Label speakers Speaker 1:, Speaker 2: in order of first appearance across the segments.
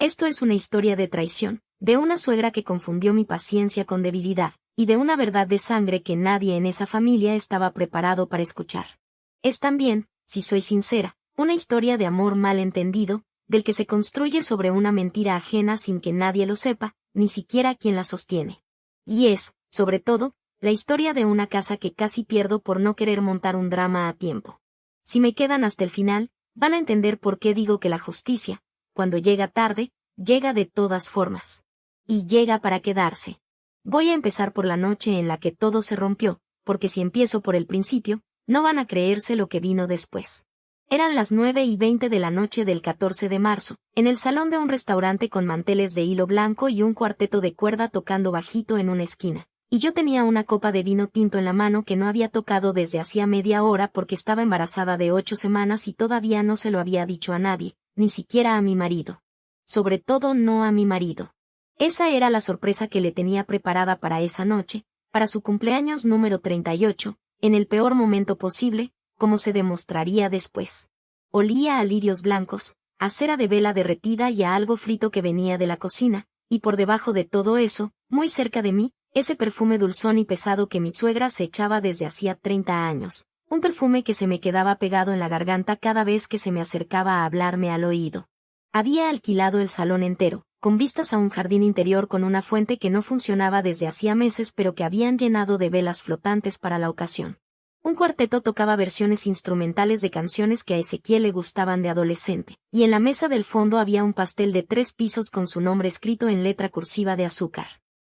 Speaker 1: Esto es una historia de traición, de una suegra que confundió mi paciencia con debilidad, y de una verdad de sangre que nadie en esa familia estaba preparado para escuchar. Es también, si soy sincera, una historia de amor mal entendido, del que se construye sobre una mentira ajena sin que nadie lo sepa, ni siquiera quien la sostiene. Y es, sobre todo, la historia de una casa que casi pierdo por no querer montar un drama a tiempo. Si me quedan hasta el final, van a entender por qué digo que la justicia, cuando llega tarde, llega de todas formas. Y llega para quedarse. Voy a empezar por la noche en la que todo se rompió, porque si empiezo por el principio, no van a creerse lo que vino después. Eran las 9:20 de la noche del 14 de marzo, en el salón de un restaurante con manteles de hilo blanco y un cuarteto de cuerda tocando bajito en una esquina. Y yo tenía una copa de vino tinto en la mano que no había tocado desde hacía media hora porque estaba embarazada de 8 semanas y todavía no se lo había dicho a nadie, ni siquiera a mi marido. Sobre todo no a mi marido. Esa era la sorpresa que le tenía preparada para esa noche, para su cumpleaños número 38, en el peor momento posible, como se demostraría después. Olía a lirios blancos, a cera de vela derretida y a algo frito que venía de la cocina, y por debajo de todo eso, muy cerca de mí, ese perfume dulzón y pesado que mi suegra se echaba desde hacía 30 años, un perfume que se me quedaba pegado en la garganta cada vez que se me acercaba a hablarme al oído. Había alquilado el salón entero, con vistas a un jardín interior con una fuente que no funcionaba desde hacía meses pero que habían llenado de velas flotantes para la ocasión. Un cuarteto tocaba versiones instrumentales de canciones que a Ezequiel le gustaban de adolescente, y en la mesa del fondo había un pastel de 3 pisos con su nombre escrito en letra cursiva de azúcar.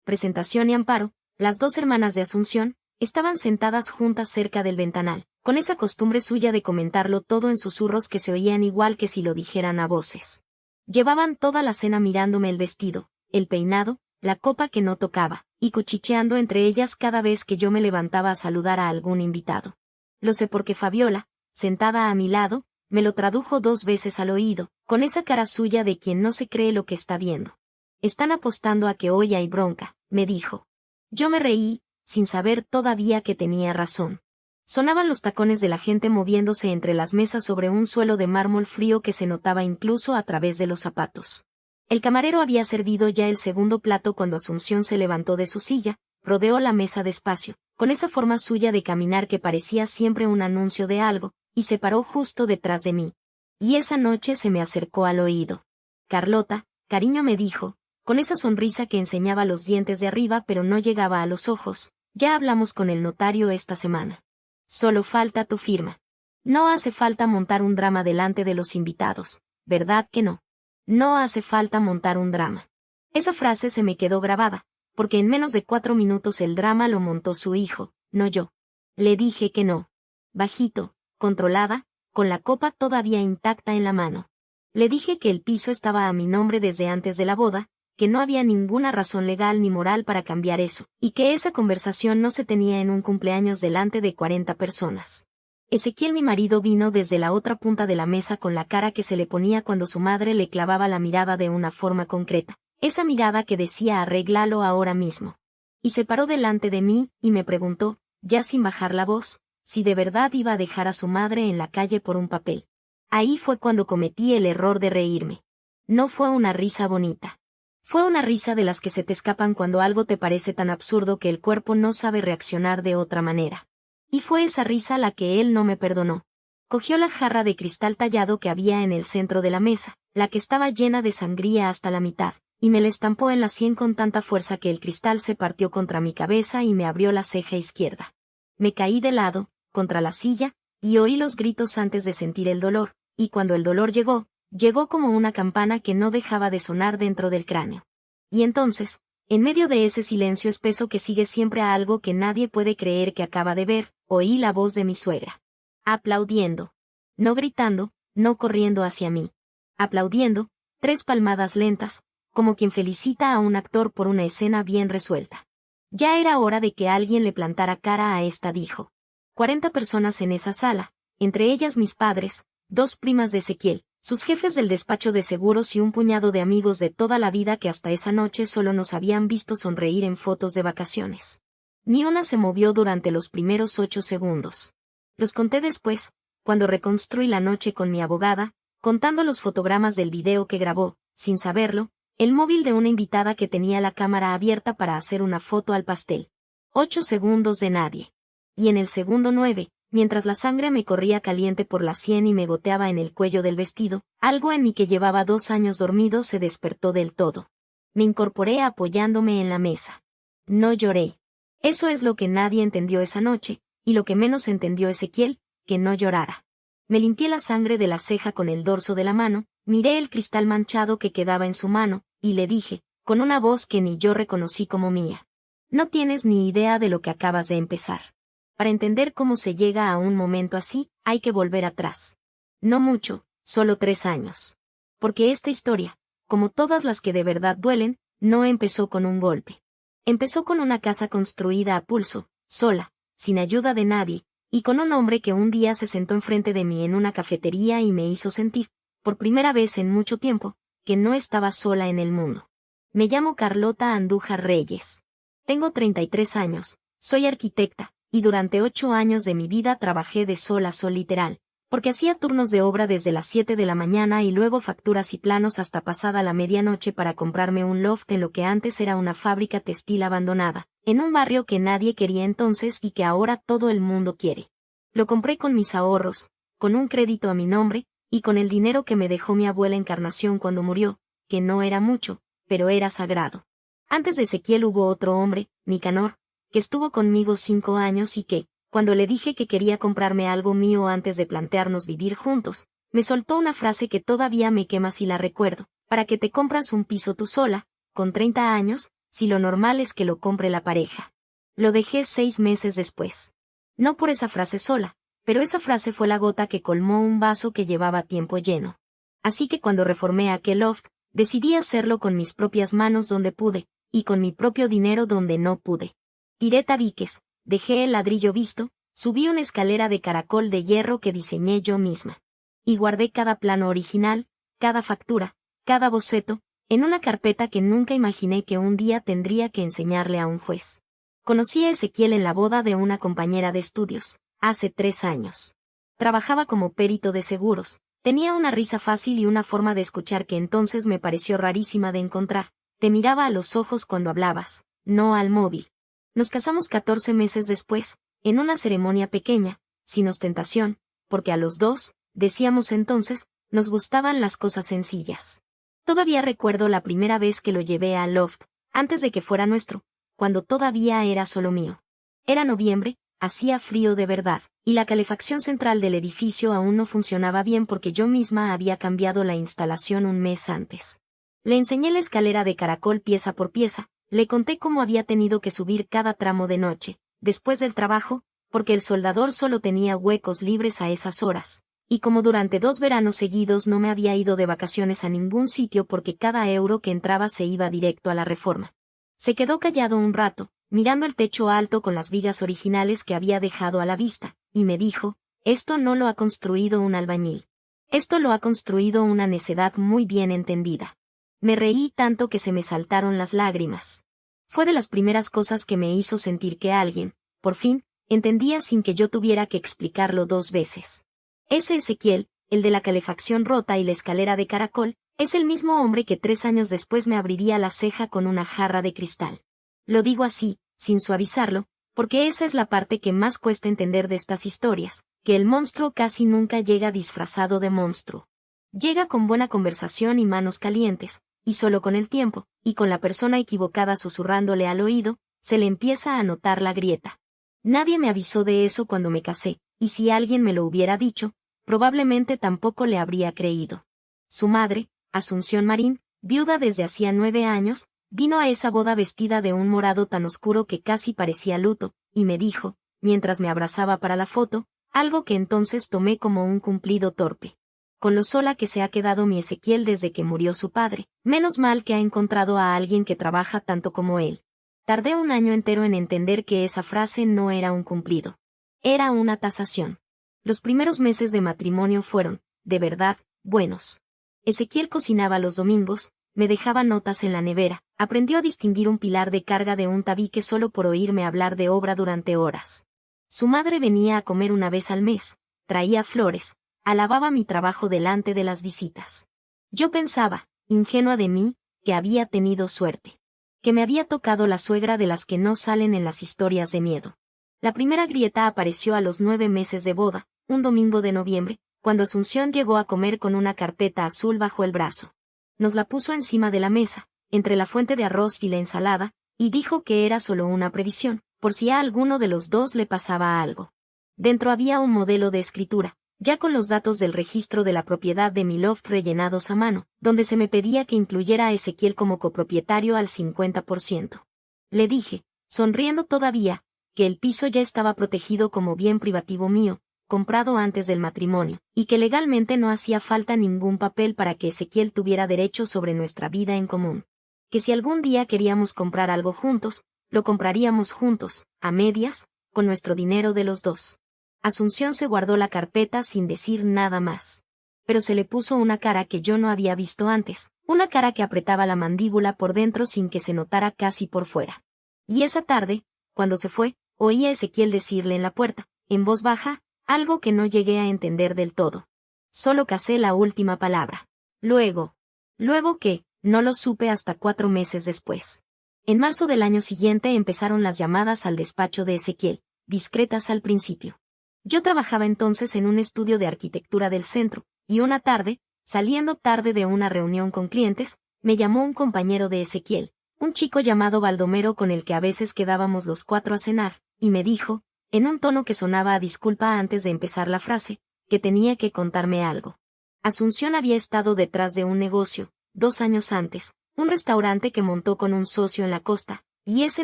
Speaker 1: Presentación y Amparo, las 2 hermanas de Asunción, estaban sentadas juntas cerca del ventanal, con esa costumbre suya de comentarlo todo en susurros que se oían igual que si lo dijeran a voces. Llevaban toda la cena mirándome el vestido, el peinado, la copa que no tocaba, y cuchicheando entre ellas cada vez que yo me levantaba a saludar a algún invitado. Lo sé porque Fabiola, sentada a mi lado, me lo tradujo 2 veces al oído, con esa cara suya de quien no se cree lo que está viendo. Están apostando a que hoy hay bronca, me dijo. Yo me reí, sin saber todavía que tenía razón. Sonaban los tacones de la gente moviéndose entre las mesas sobre un suelo de mármol frío que se notaba incluso a través de los zapatos. El camarero había servido ya el segundo plato cuando Asunción se levantó de su silla, rodeó la mesa despacio, con esa forma suya de caminar que parecía siempre un anuncio de algo, y se paró justo detrás de mí. Y esa noche se me acercó al oído. Carlota, cariño, me dijo, con esa sonrisa que enseñaba los dientes de arriba pero no llegaba a los ojos, ya hablamos con el notario esta semana. Solo falta tu firma. No hace falta montar un drama delante de los invitados, ¿verdad que no? No hace falta montar un drama. Esa frase se me quedó grabada, porque en menos de 4 minutos el drama lo montó su hijo, no yo. Le dije que no. Bajito, controlada, con la copa todavía intacta en la mano. Le dije que el piso estaba a mi nombre desde antes de la boda, que no había ninguna razón legal ni moral para cambiar eso, y que esa conversación no se tenía en un cumpleaños delante de 40 personas. Ezequiel, mi marido, vino desde la otra punta de la mesa con la cara que se le ponía cuando su madre le clavaba la mirada de una forma concreta, esa mirada que decía arréglalo ahora mismo. Y se paró delante de mí y me preguntó, ya sin bajar la voz, si de verdad iba a dejar a su madre en la calle por un papel. Ahí fue cuando cometí el error de reírme. No fue una risa bonita. Fue una risa de las que se te escapan cuando algo te parece tan absurdo que el cuerpo no sabe reaccionar de otra manera. Y fue esa risa la que él no me perdonó. Cogió la jarra de cristal tallado que había en el centro de la mesa, la que estaba llena de sangría hasta la mitad, y me la estampó en la sien con tanta fuerza que el cristal se partió contra mi cabeza y me abrió la ceja izquierda. Me caí de lado, contra la silla, y oí los gritos antes de sentir el dolor, y cuando el dolor llegó como una campana que no dejaba de sonar dentro del cráneo. Y entonces, en medio de ese silencio espeso que sigue siempre a algo que nadie puede creer que acaba de ver, oí la voz de mi suegra. Aplaudiendo. No gritando, no corriendo hacia mí. Aplaudiendo, 3 palmadas lentas, como quien felicita a un actor por una escena bien resuelta. Ya era hora de que alguien le plantara cara a esta, dijo. 40 personas en esa sala, entre ellas mis padres, 2 primas de Ezequiel, sus jefes del despacho de seguros y un puñado de amigos de toda la vida que hasta esa noche solo nos habían visto sonreír en fotos de vacaciones. Ni una se movió durante los primeros 8 segundos. Los conté después, cuando reconstruí la noche con mi abogada, contando los fotogramas del video que grabó, sin saberlo, el móvil de una invitada que tenía la cámara abierta para hacer una foto al pastel. 8 segundos de nadie. Y en el segundo 9, mientras la sangre me corría caliente por la sien y me goteaba en el cuello del vestido, algo en mí que llevaba 2 años dormido se despertó del todo. Me incorporé apoyándome en la mesa. No lloré. Eso es lo que nadie entendió esa noche, y lo que menos entendió Ezequiel, que no llorara. Me limpié la sangre de la ceja con el dorso de la mano, miré el cristal manchado que quedaba en su mano, y le dije, con una voz que ni yo reconocí como mía. No tienes ni idea de lo que acabas de empezar. Para entender cómo se llega a un momento así, hay que volver atrás. No mucho, solo 3 años. Porque esta historia, como todas las que de verdad duelen, no empezó con un golpe. Empezó con una casa construida a pulso, sola, sin ayuda de nadie, y con un hombre que un día se sentó enfrente de mí en una cafetería y me hizo sentir, por primera vez en mucho tiempo, que no estaba sola en el mundo. Me llamo Carlota Andújar Reyes. Tengo 33 años, soy arquitecta, y durante 8 años de mi vida trabajé de sol a sol literal, porque hacía turnos de obra desde las 7 de la mañana y luego facturas y planos hasta pasada la medianoche para comprarme un loft en lo que antes era una fábrica textil abandonada, en un barrio que nadie quería entonces y que ahora todo el mundo quiere. Lo compré con mis ahorros, con un crédito a mi nombre, y con el dinero que me dejó mi abuela Encarnación cuando murió, que no era mucho, pero era sagrado. Antes de Ezequiel hubo otro hombre, Nicanor, que estuvo conmigo 5 años y que, cuando le dije que quería comprarme algo mío antes de plantearnos vivir juntos, me soltó una frase que todavía me quema si la recuerdo: ¿para qué te compras un piso tú sola, con 30 años, si lo normal es que lo compre la pareja? Lo dejé 6 meses después. No por esa frase sola, pero esa frase fue la gota que colmó un vaso que llevaba tiempo lleno. Así que cuando reformé aquel loft, decidí hacerlo con mis propias manos donde pude, y con mi propio dinero donde no pude. Tiré tabiques, dejé el ladrillo visto, subí una escalera de caracol de hierro que diseñé yo misma. Y guardé cada plano original, cada factura, cada boceto, en una carpeta que nunca imaginé que un día tendría que enseñarle a un juez. Conocí a Ezequiel en la boda de una compañera de estudios, hace 3 años. Trabajaba como perito de seguros, tenía una risa fácil y una forma de escuchar que entonces me pareció rarísima de encontrar. Te miraba a los ojos cuando hablabas, no al móvil. Nos casamos 14 meses después, en una ceremonia pequeña, sin ostentación, porque a los dos, decíamos entonces, nos gustaban las cosas sencillas. Todavía recuerdo la primera vez que lo llevé al loft, antes de que fuera nuestro, cuando todavía era solo mío. Era noviembre, hacía frío de verdad, y la calefacción central del edificio aún no funcionaba bien porque yo misma había cambiado la instalación un mes antes. Le enseñé la escalera de caracol pieza por pieza, le conté cómo había tenido que subir cada tramo de noche, después del trabajo, porque el soldador solo tenía huecos libres a esas horas, y como durante 2 veranos seguidos no me había ido de vacaciones a ningún sitio porque cada euro que entraba se iba directo a la reforma. Se quedó callado un rato, mirando el techo alto con las vigas originales que había dejado a la vista, y me dijo: esto no lo ha construido un albañil. Esto lo ha construido una necedad muy bien entendida. Me reí tanto que se me saltaron las lágrimas. Fue de las primeras cosas que me hizo sentir que alguien, por fin, entendía sin que yo tuviera que explicarlo 2 veces. Ese Ezequiel, el de la calefacción rota y la escalera de caracol, es el mismo hombre que 3 años después me abriría la ceja con una jarra de cristal. Lo digo así, sin suavizarlo, porque esa es la parte que más cuesta entender de estas historias, que el monstruo casi nunca llega disfrazado de monstruo. Llega con buena conversación y manos calientes, y solo con el tiempo, y con la persona equivocada susurrándole al oído, se le empieza a notar la grieta. Nadie me avisó de eso cuando me casé, y si alguien me lo hubiera dicho, probablemente tampoco le habría creído. Su madre, Asunción Marín, viuda desde hacía 9 años, vino a esa boda vestida de un morado tan oscuro que casi parecía luto, y me dijo, mientras me abrazaba para la foto, algo que entonces tomé como un cumplido torpe: con lo sola que se ha quedado mi Ezequiel desde que murió su padre, menos mal que ha encontrado a alguien que trabaja tanto como él. Tardé un año entero en entender que esa frase no era un cumplido. Era una tasación. Los primeros meses de matrimonio fueron, de verdad, buenos. Ezequiel cocinaba los domingos, me dejaba notas en la nevera, aprendió a distinguir un pilar de carga de un tabique solo por oírme hablar de obra durante horas. Su madre venía a comer una vez al mes, traía flores, alababa mi trabajo delante de las visitas. Yo pensaba, ingenua de mí, que había tenido suerte. Que me había tocado la suegra de las que no salen en las historias de miedo. La primera grieta apareció a los 9 meses de boda, un domingo de noviembre, cuando Asunción llegó a comer con una carpeta azul bajo el brazo. Nos la puso encima de la mesa, entre la fuente de arroz y la ensalada, y dijo que era solo una previsión, por si a alguno de los dos le pasaba algo. Dentro había un modelo de escritura, ya con los datos del registro de la propiedad de mi loft rellenados a mano, donde se me pedía que incluyera a Ezequiel como copropietario al 50%. Le dije, sonriendo todavía, que el piso ya estaba protegido como bien privativo mío, comprado antes del matrimonio, y que legalmente no hacía falta ningún papel para que Ezequiel tuviera derecho sobre nuestra vida en común. Que si algún día queríamos comprar algo juntos, lo compraríamos juntos, a medias, con nuestro dinero de los dos. Asunción se guardó la carpeta sin decir nada más. Pero se le puso una cara que yo no había visto antes, una cara que apretaba la mandíbula por dentro sin que se notara casi por fuera. Y esa tarde, cuando se fue, oí a Ezequiel decirle en la puerta, en voz baja, algo que no llegué a entender del todo. Solo casé la última palabra. Luego. ¿Luego qué? No lo supe hasta 4 meses después. En marzo del año siguiente empezaron las llamadas al despacho de Ezequiel, discretas al principio. Yo trabajaba entonces en un estudio de arquitectura del centro, y una tarde, saliendo tarde de una reunión con clientes, me llamó un compañero de Ezequiel, un chico llamado Baldomero con el que a veces quedábamos los 4 a cenar, y me dijo, en un tono que sonaba a disculpa antes de empezar la frase, que tenía que contarme algo. Asunción había estado detrás de un negocio, 2 años antes, un restaurante que montó con un socio en la costa, y ese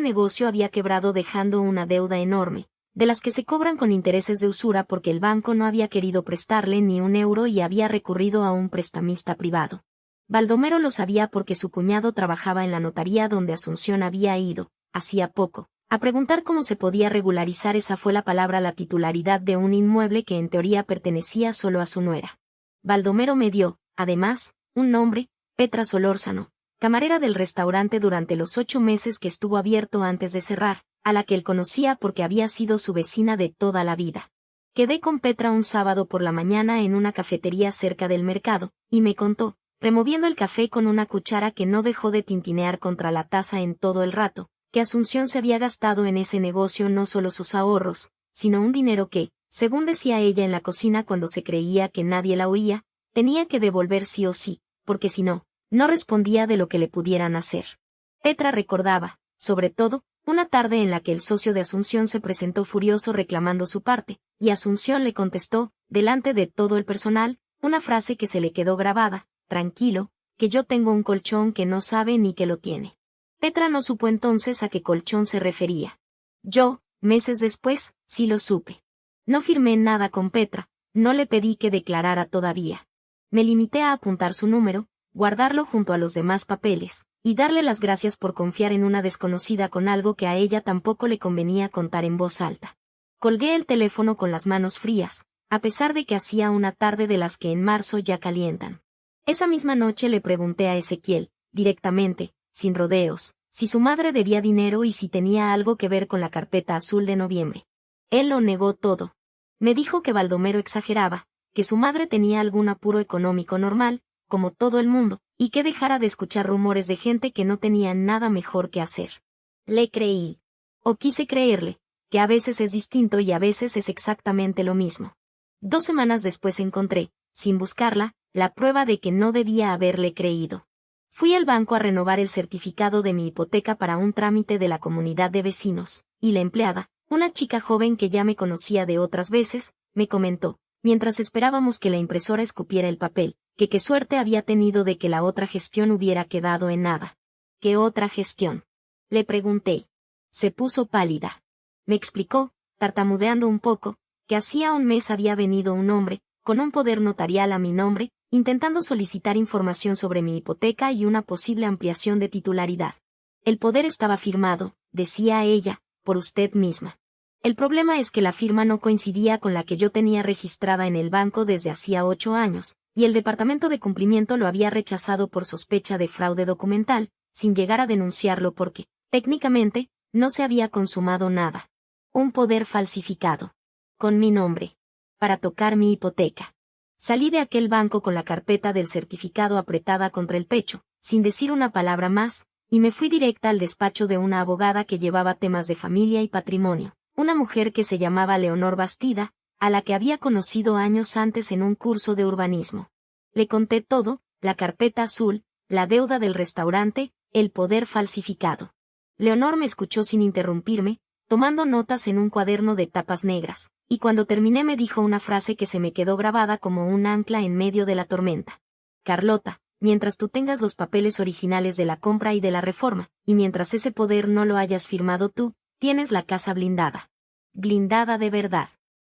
Speaker 1: negocio había quebrado dejando una deuda enorme, de las que se cobran con intereses de usura porque el banco no había querido prestarle ni un euro y había recurrido a un prestamista privado. Baldomero lo sabía porque su cuñado trabajaba en la notaría donde Asunción había ido, hacía poco, a preguntar cómo se podía regularizar, esa fue la palabra, la titularidad de un inmueble que en teoría pertenecía solo a su nuera. Baldomero me dio, además, un nombre, Petra Solórzano, camarera del restaurante durante los 8 meses que estuvo abierto antes de cerrar, a la que él conocía porque había sido su vecina de toda la vida. Quedé con Petra un sábado por la mañana en una cafetería cerca del mercado, y me contó, removiendo el café con una cuchara que no dejó de tintinear contra la taza en todo el rato, que Asunción se había gastado en ese negocio no solo sus ahorros, sino un dinero que, según decía ella en la cocina cuando se creía que nadie la oía, tenía que devolver sí o sí, porque si no, no respondía de lo que le pudieran hacer. Petra recordaba, sobre todo, una tarde en la que el socio de Asunción se presentó furioso reclamando su parte, y Asunción le contestó, delante de todo el personal, una frase que se le quedó grabada, tranquilo, que yo tengo un colchón que no sabe ni que lo tiene. Petra no supo entonces a qué colchón se refería. Yo, meses después, sí lo supe. No firmé nada con Petra, no le pedí que declarara todavía. Me limité a apuntar su número, guardarlo junto a los demás papeles, y darle las gracias por confiar en una desconocida con algo que a ella tampoco le convenía contar en voz alta. Colgué el teléfono con las manos frías, a pesar de que hacía una tarde de las que en marzo ya calientan. Esa misma noche le pregunté a Ezequiel, directamente, sin rodeos, si su madre debía dinero y si tenía algo que ver con la carpeta azul de noviembre. Él lo negó todo. Me dijo que Baldomero exageraba, que su madre tenía algún apuro económico normal, como todo el mundo, y que dejara de escuchar rumores de gente que no tenía nada mejor que hacer. Le creí. O quise creerle, que a veces es distinto y a veces es exactamente lo mismo. 2 semanas después encontré, sin buscarla, la prueba de que no debía haberle creído. Fui al banco a renovar el certificado de mi hipoteca para un trámite de la comunidad de vecinos, y la empleada, una chica joven que ya me conocía de otras veces, me comentó, mientras esperábamos que la impresora escupiera el papel, que qué suerte había tenido de que la otra gestión hubiera quedado en nada. ¿Qué otra gestión? Le pregunté. Se puso pálida. Me explicó, tartamudeando un poco, que hacía un mes había venido un hombre, con un poder notarial a mi nombre, intentando solicitar información sobre mi hipoteca y una posible ampliación de titularidad. El poder estaba firmado, decía ella, por usted misma. El problema es que la firma no coincidía con la que yo tenía registrada en el banco desde hacía 8 años, y el Departamento de Cumplimiento lo había rechazado por sospecha de fraude documental, sin llegar a denunciarlo porque, técnicamente, no se había consumado nada. Un poder falsificado. Con mi nombre. Para tocar mi hipoteca. Salí de aquel banco con la carpeta del certificado apretada contra el pecho, sin decir una palabra más, y me fui directa al despacho de una abogada que llevaba temas de familia y patrimonio, una mujer que se llamaba Leonor Bastida, a la que había conocido años antes en un curso de urbanismo. Le conté todo, la carpeta azul, la deuda del restaurante, el poder falsificado. Leonor me escuchó sin interrumpirme, tomando notas en un cuaderno de tapas negras, y cuando terminé me dijo una frase que se me quedó grabada como un ancla en medio de la tormenta. Carlota, mientras tú tengas los papeles originales de la compra y de la reforma, y mientras ese poder no lo hayas firmado tú, tienes la casa blindada. Blindada de verdad.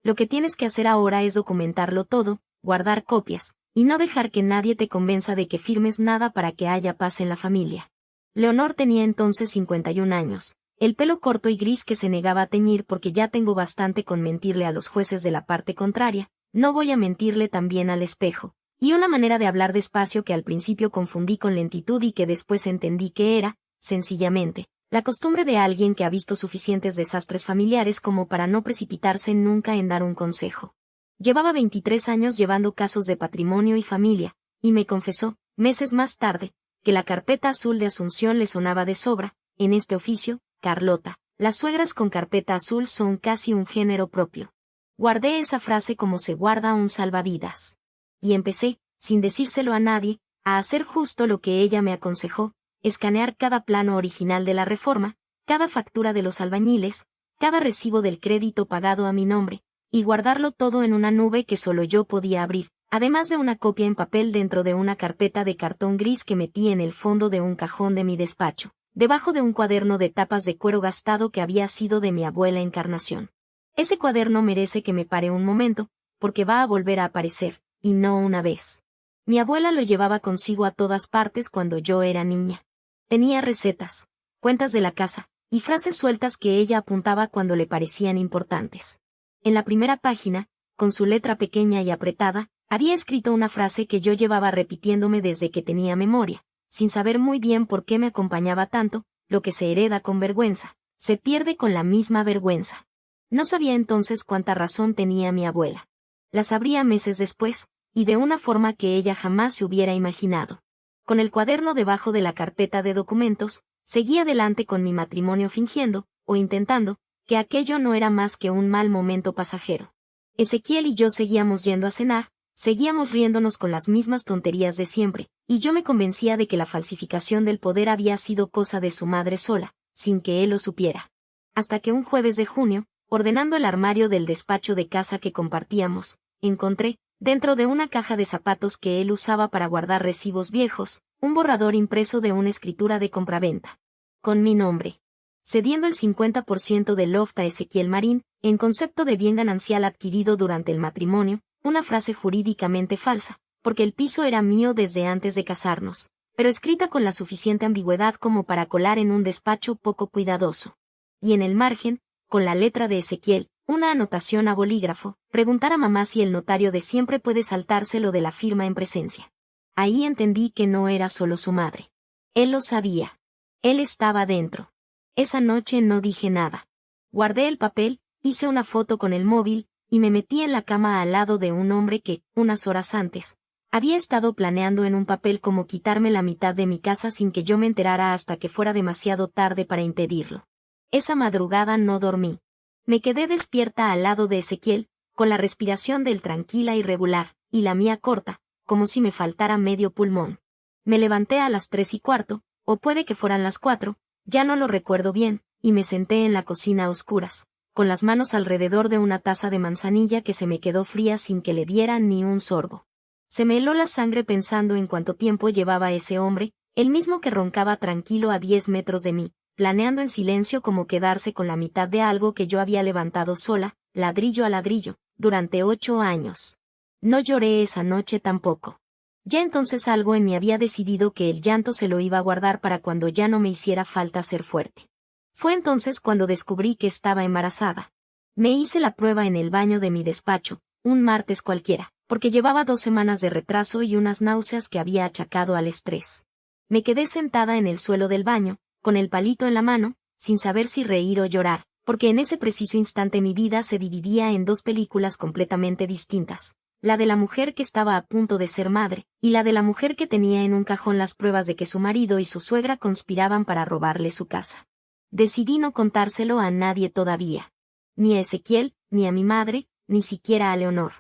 Speaker 1: Lo que tienes que hacer ahora es documentarlo todo, guardar copias, y no dejar que nadie te convenza de que firmes nada para que haya paz en la familia. Leonor tenía entonces 51 años, el pelo corto y gris que se negaba a teñir porque ya tengo bastante con mentirle a los jueces de la parte contraria, no voy a mentirle también al espejo, y una manera de hablar despacio que al principio confundí con lentitud y que después entendí que era, sencillamente, la costumbre de alguien que ha visto suficientes desastres familiares como para no precipitarse nunca en dar un consejo. Llevaba 23 años llevando casos de patrimonio y familia, y me confesó, meses más tarde, que la carpeta azul de Asunción le sonaba de sobra. En este oficio, Carlota, las suegras con carpeta azul son casi un género propio. Guardé esa frase como se guarda un salvavidas. Y empecé, sin decírselo a nadie, a hacer justo lo que ella me aconsejó, escanear cada plano original de la reforma, cada factura de los albañiles, cada recibo del crédito pagado a mi nombre, y guardarlo todo en una nube que solo yo podía abrir, además de una copia en papel dentro de una carpeta de cartón gris que metí en el fondo de un cajón de mi despacho, debajo de un cuaderno de tapas de cuero gastado que había sido de mi abuela Encarnación. Ese cuaderno merece que me pare un momento, porque va a volver a aparecer, y no una vez. Mi abuela lo llevaba consigo a todas partes cuando yo era niña. Tenía recetas, cuentas de la casa, y frases sueltas que ella apuntaba cuando le parecían importantes. En la primera página, con su letra pequeña y apretada, había escrito una frase que yo llevaba repitiéndome desde que tenía memoria, sin saber muy bien por qué me acompañaba tanto: lo que se hereda con vergüenza, se pierde con la misma vergüenza. No sabía entonces cuánta razón tenía mi abuela. La sabría meses después, y de una forma que ella jamás se hubiera imaginado. Con el cuaderno debajo de la carpeta de documentos, seguí adelante con mi matrimonio fingiendo, o intentando, que aquello no era más que un mal momento pasajero. Ezequiel y yo seguíamos yendo a cenar, seguíamos riéndonos con las mismas tonterías de siempre, y yo me convencía de que la falsificación del poder había sido cosa de su madre sola, sin que él lo supiera. Hasta que un jueves de junio, ordenando el armario del despacho de casa que compartíamos, encontré, dentro de una caja de zapatos que él usaba para guardar recibos viejos, un borrador impreso de una escritura de compraventa. Con mi nombre. Cediendo el 50% del loft a Ezequiel Marín, en concepto de bien ganancial adquirido durante el matrimonio, una frase jurídicamente falsa, porque el piso era mío desde antes de casarnos, pero escrita con la suficiente ambigüedad como para colar en un despacho poco cuidadoso. Y en el margen, con la letra de Ezequiel, una anotación a bolígrafo: preguntar a mamá si el notario de siempre puede saltárselo de la firma en presencia. Ahí entendí que no era solo su madre. Él lo sabía. Él estaba dentro. Esa noche no dije nada. Guardé el papel, hice una foto con el móvil, y me metí en la cama al lado de un hombre que, unas horas antes, había estado planeando en un papel cómo quitarme la mitad de mi casa sin que yo me enterara hasta que fuera demasiado tarde para impedirlo. Esa madrugada no dormí. Me quedé despierta al lado de Ezequiel, con la respiración de él tranquila y regular, y la mía corta, como si me faltara medio pulmón. Me levanté a las 3:15, o puede que fueran las 4, ya no lo recuerdo bien, y me senté en la cocina a oscuras, con las manos alrededor de una taza de manzanilla que se me quedó fría sin que le diera ni un sorbo. Se me heló la sangre pensando en cuánto tiempo llevaba ese hombre, el mismo que roncaba tranquilo a 10 metros de mí, planeando en silencio cómo quedarse con la mitad de algo que yo había levantado sola, ladrillo a ladrillo, durante 8 años. No lloré esa noche tampoco. Ya entonces algo en mí había decidido que el llanto se lo iba a guardar para cuando ya no me hiciera falta ser fuerte. Fue entonces cuando descubrí que estaba embarazada. Me hice la prueba en el baño de mi despacho, un martes cualquiera, porque llevaba 2 semanas de retraso y unas náuseas que había achacado al estrés. Me quedé sentada en el suelo del baño, con el palito en la mano, sin saber si reír o llorar, porque en ese preciso instante mi vida se dividía en 2 películas completamente distintas, la de la mujer que estaba a punto de ser madre, y la de la mujer que tenía en un cajón las pruebas de que su marido y su suegra conspiraban para robarle su casa. Decidí no contárselo a nadie todavía. Ni a Ezequiel, ni a mi madre, ni siquiera a Leonor.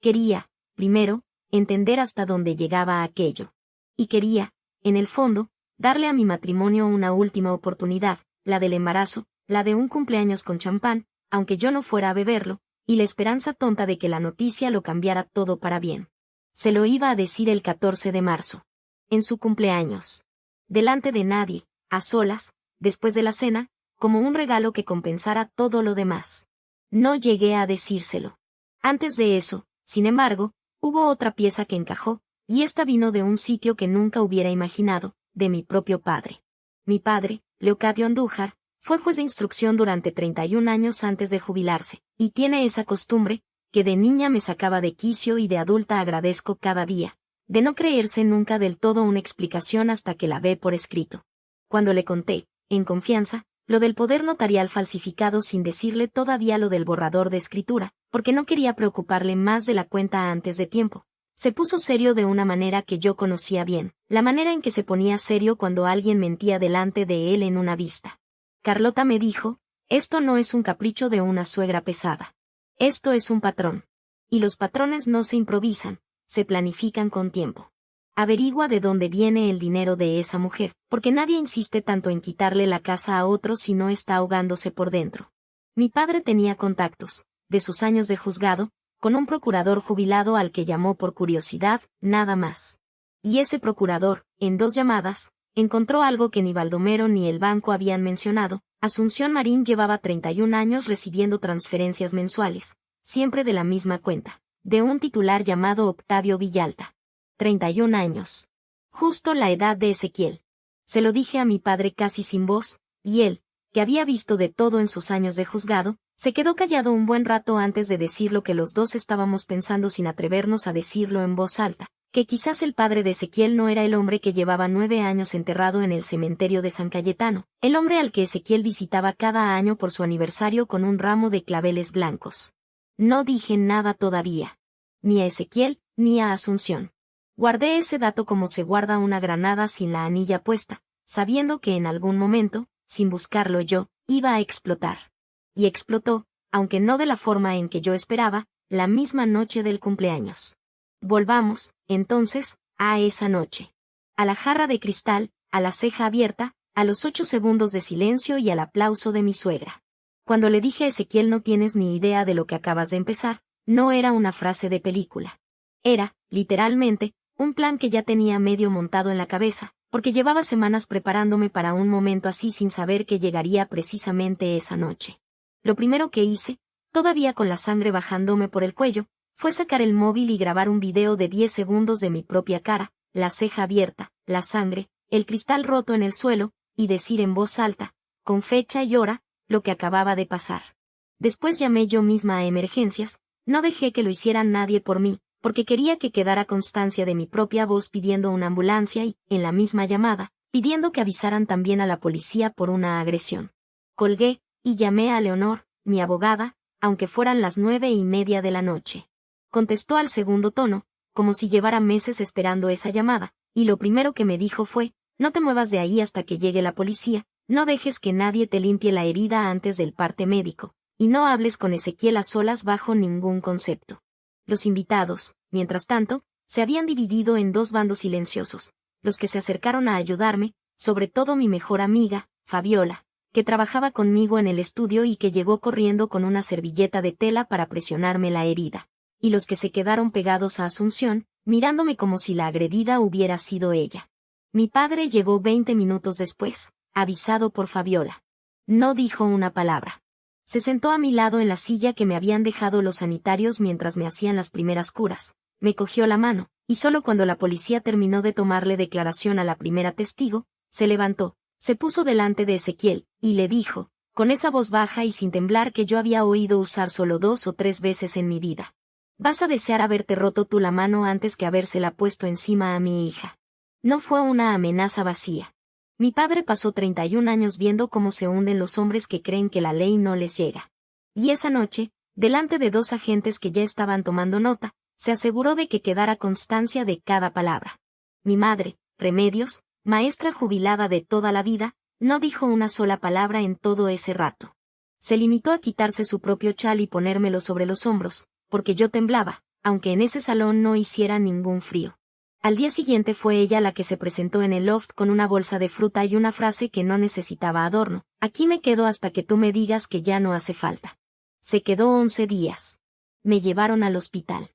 Speaker 1: Quería, primero, entender hasta dónde llegaba aquello. Y quería, en el fondo, darle a mi matrimonio una última oportunidad, la del embarazo, la de un cumpleaños con champán, aunque yo no fuera a beberlo, y la esperanza tonta de que la noticia lo cambiara todo para bien. Se lo iba a decir el 14 de marzo. En su cumpleaños. Delante de nadie, a solas, después de la cena, como un regalo que compensara todo lo demás. No llegué a decírselo. Antes de eso, sin embargo, hubo otra pieza que encajó, y esta vino de un sitio que nunca hubiera imaginado, de mi propio padre. Mi padre, Leocadio Andújar, fue juez de instrucción durante 31 años antes de jubilarse, y tiene esa costumbre, que de niña me sacaba de quicio y de adulta agradezco cada día, de no creerse nunca del todo una explicación hasta que la ve por escrito. Cuando le conté, en confianza, lo del poder notarial falsificado sin decirle todavía lo del borrador de escritura, porque no quería preocuparle más de la cuenta antes de tiempo, se puso serio de una manera que yo conocía bien, la manera en que se ponía serio cuando alguien mentía delante de él en una vista. Carlota me dijo, esto no es un capricho de una suegra pesada. Esto es un patrón. Y los patrones no se improvisan, se planifican con tiempo. Averigua de dónde viene el dinero de esa mujer, porque nadie insiste tanto en quitarle la casa a otro si no está ahogándose por dentro. Mi padre tenía contactos, de sus años de juzgado, con un procurador jubilado al que llamó por curiosidad, nada más. Y ese procurador, en 2 llamadas, encontró algo que ni Baldomero ni el banco habían mencionado. Asunción Marín llevaba 31 años recibiendo transferencias mensuales, siempre de la misma cuenta, de un titular llamado Octavio Villalta. 31 años. Justo la edad de Ezequiel. Se lo dije a mi padre casi sin voz, y él, que había visto de todo en sus años de juzgado, se quedó callado un buen rato antes de decir lo que los dos estábamos pensando sin atrevernos a decirlo en voz alta, que quizás el padre de Ezequiel no era el hombre que llevaba 9 años enterrado en el cementerio de San Cayetano, el hombre al que Ezequiel visitaba cada año por su aniversario con un ramo de claveles blancos. No dije nada todavía. Ni a Ezequiel, ni a Asunción. Guardé ese dato como se guarda una granada sin la anilla puesta, sabiendo que en algún momento, sin buscarlo yo, iba a explotar. Y explotó, aunque no de la forma en que yo esperaba, la misma noche del cumpleaños. Volvamos, entonces, a esa noche. A la jarra de cristal, a la ceja abierta, a los 8 segundos de silencio y al aplauso de mi suegra. Cuando le dije a Ezequiel no tienes ni idea de lo que acabas de empezar, no era una frase de película. Era, literalmente, un plan que ya tenía medio montado en la cabeza, porque llevaba semanas preparándome para un momento así sin saber que llegaría precisamente esa noche. Lo primero que hice, todavía con la sangre bajándome por el cuello, fue sacar el móvil y grabar un video de 10 segundos de mi propia cara, la ceja abierta, la sangre, el cristal roto en el suelo, y decir en voz alta, con fecha y hora, lo que acababa de pasar. Después llamé yo misma a emergencias, no dejé que lo hiciera nadie por mí, porque quería que quedara constancia de mi propia voz pidiendo una ambulancia y, en la misma llamada, pidiendo que avisaran también a la policía por una agresión. Colgué, y llamé a Leonor, mi abogada, aunque fueran las 9:30 de la noche. Contestó al segundo tono, como si llevara meses esperando esa llamada, y lo primero que me dijo fue, no te muevas de ahí hasta que llegue la policía, no dejes que nadie te limpie la herida antes del parte médico, y no hables con Ezequiel a solas bajo ningún concepto. Los invitados, mientras tanto, se habían dividido en 2 bandos silenciosos, los que se acercaron a ayudarme, sobre todo mi mejor amiga, Fabiola, que trabajaba conmigo en el estudio y que llegó corriendo con una servilleta de tela para presionarme la herida, y los que se quedaron pegados a Asunción, mirándome como si la agredida hubiera sido ella. Mi padre llegó 20 minutos después, avisado por Fabiola. No dijo una palabra. Se sentó a mi lado en la silla que me habían dejado los sanitarios mientras me hacían las primeras curas, me cogió la mano, y solo cuando la policía terminó de tomarle declaración a la primera testigo, se levantó, se puso delante de Ezequiel, y le dijo, con esa voz baja y sin temblar que yo había oído usar solo 2 o 3 veces en mi vida. Vas a desear haberte roto tú la mano antes que habérsela puesto encima a mi hija. No fue una amenaza vacía. Mi padre pasó 31 años viendo cómo se hunden los hombres que creen que la ley no les llega. Y esa noche, delante de 2 agentes que ya estaban tomando nota, Se aseguró de que quedara constancia de cada palabra. Mi madre, Remedios, maestra jubilada de toda la vida, no dijo una sola palabra en todo ese rato. Se limitó a quitarse su propio chal y ponérmelo sobre los hombros, porque yo temblaba, aunque en ese salón no hiciera ningún frío. Al día siguiente fue ella la que se presentó en el loft con una bolsa de fruta y una frase que no necesitaba adorno: aquí me quedo hasta que tú me digas que ya no hace falta. Se quedó 11 días. Me llevaron al hospital.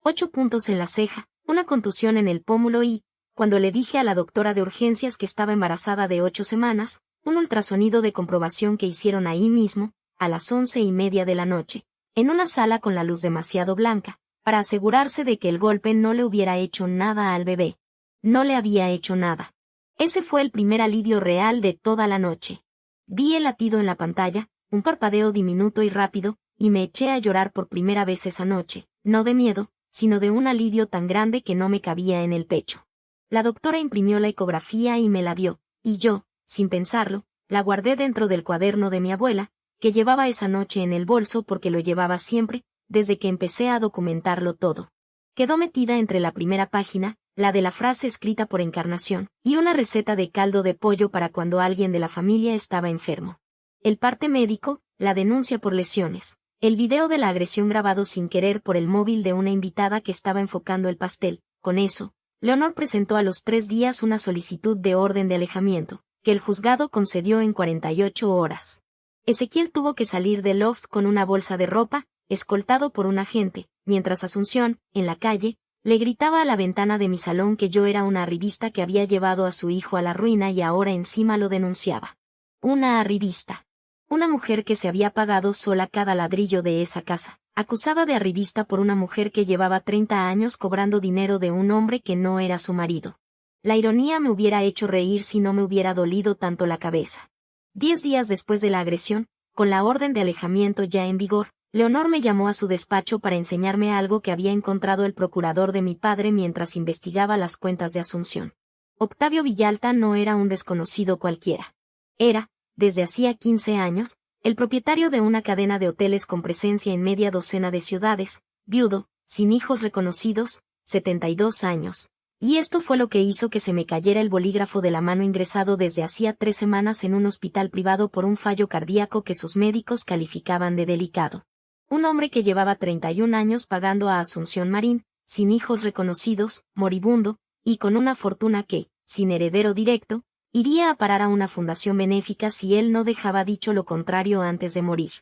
Speaker 1: 8 puntos en la ceja, una contusión en el pómulo y, cuando le dije a la doctora de urgencias que estaba embarazada de 8 semanas, un ultrasonido de comprobación que hicieron ahí mismo, a las 11:30 de la noche, en una sala con la luz demasiado blanca, para asegurarse de que el golpe no le hubiera hecho nada al bebé. No le había hecho nada. Ese fue el primer alivio real de toda la noche. Vi el latido en la pantalla, un parpadeo diminuto y rápido, y me eché a llorar por primera vez esa noche, no de miedo, sino de un alivio tan grande que no me cabía en el pecho. La doctora imprimió la ecografía y me la dio, y yo, sin pensarlo, la guardé dentro del cuaderno de mi abuela, que llevaba esa noche en el bolso porque lo llevaba siempre, desde que empecé a documentarlo todo. Quedó metida entre la primera página, la de la frase escrita por Encarnación, y una receta de caldo de pollo para cuando alguien de la familia estaba enfermo. El parte médico, la denuncia por lesiones, el video de la agresión grabado sin querer por el móvil de una invitada que estaba enfocando el pastel. Con eso, Leonor presentó a los 3 días una solicitud de orden de alejamiento, que el juzgado concedió en 48 horas. Ezequiel tuvo que salir del loft con una bolsa de ropa, escoltado por un agente, mientras Asunción, en la calle, le gritaba a la ventana de mi salón que yo era una arribista que había llevado a su hijo a la ruina y ahora encima lo denunciaba. Una arribista. Una mujer que se había pagado sola cada ladrillo de esa casa, acusada de arribista por una mujer que llevaba 30 años cobrando dinero de un hombre que no era su marido. La ironía me hubiera hecho reír si no me hubiera dolido tanto la cabeza. 10 días después de la agresión, con la orden de alejamiento ya en vigor, Leonor me llamó a su despacho para enseñarme algo que había encontrado el procurador de mi padre mientras investigaba las cuentas de Asunción. Octavio Villalta no era un desconocido cualquiera. Era, desde hacía 15 años, el propietario de una cadena de hoteles con presencia en media docena de ciudades, viudo, sin hijos reconocidos, 72 años. Y esto fue lo que hizo que se me cayera el bolígrafo de la mano, ingresado desde hacía 3 semanas en un hospital privado por un fallo cardíaco que sus médicos calificaban de delicado. Un hombre que llevaba 31 años pagando a Asunción Marín, sin hijos reconocidos, moribundo, y con una fortuna que, sin heredero directo, iría a parar a una fundación benéfica si él no dejaba dicho lo contrario antes de morir.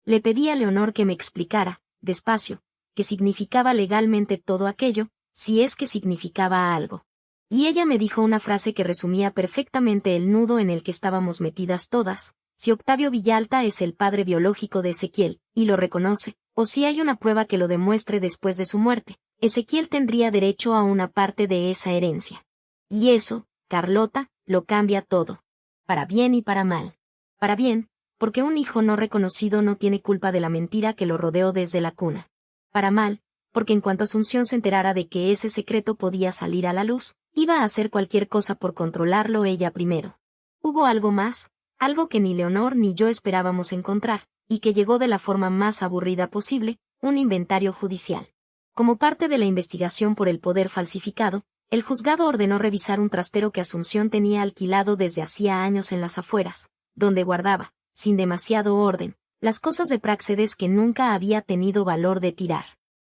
Speaker 1: Le pedí a Leonor que me explicara, despacio, qué significaba legalmente todo aquello, si es que significaba algo. Y ella me dijo una frase que resumía perfectamente el nudo en el que estábamos metidas todas: si Octavio Villalta es el padre biológico de Ezequiel, y lo reconoce, o si hay una prueba que lo demuestre después de su muerte, Ezequiel tendría derecho a una parte de esa herencia. Y eso, Carlota, lo cambia todo. Para bien y para mal. Para bien, porque un hijo no reconocido no tiene culpa de la mentira que lo rodeó desde la cuna. Para mal, porque en cuanto Asunción se enterara de que ese secreto podía salir a la luz, iba a hacer cualquier cosa por controlarlo ella primero. Hubo algo más, algo que ni Leonor ni yo esperábamos encontrar, y que llegó de la forma más aburrida posible: un inventario judicial. Como parte de la investigación por el poder falsificado, el juzgado ordenó revisar un trastero que Asunción tenía alquilado desde hacía años en las afueras, donde guardaba, sin demasiado orden, las cosas de Práxedes que nunca había tenido valor de tirar.